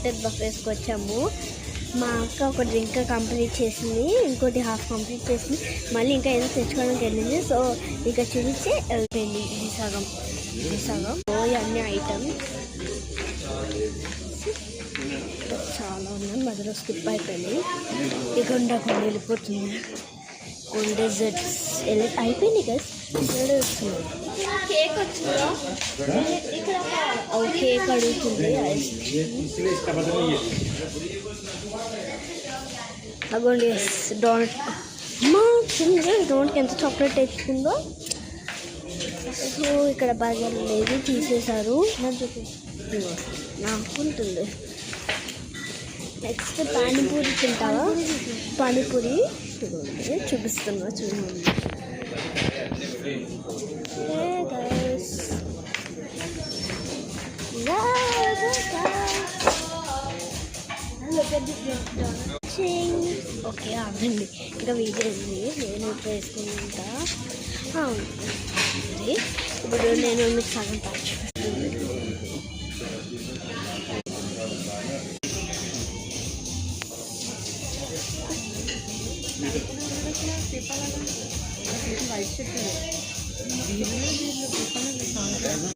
Unlimited బఫేస్కి వచ్చాము. మా అక్క ఒక డ్రింక్ కంప్లీట్ చేసింది, ఇంకోటి హాఫ్ కంప్లీట్ చేసింది, మళ్ళీ ఇంకా ఏదో తెచ్చుకోవడానికి వెళ్ళింది. సో ఇంకా చూపించి వెళ్ళిపోయింది. ఇది సగం అన్ని ఐటమ్స్ చాలా ఉన్నాయి. మధ్యలో స్కిప్ అయిపోయింది. ఇక కొన్ని వెళ్ళిపోతుంది. కొన్ని డెజర్ట్స్ అయిపోయింది కదా. కేక్ వచ్చిందా? కేక్ అడుగుతుంది. అగోండి డోనట్. మా చిన్న డోనట్కి ఎంత చాక్లెట్ తెచ్చుకుందో. సో ఇక్కడ బర్గర్ లేదు, తీసేశారు. నాకు ఉంటుంది. నెక్స్ట్ పానీపూరి తింటావా? పానీపూరి చూపిస్తున్నా చూడండి. ఓకే అవ్వండి. ఇంకా వీడియో ఉంది, నేను ఇప్పుడు వేసుకుంటా. ఇప్పుడు నేను మీకు సగం ప్యాక్ చూపిస్తాను.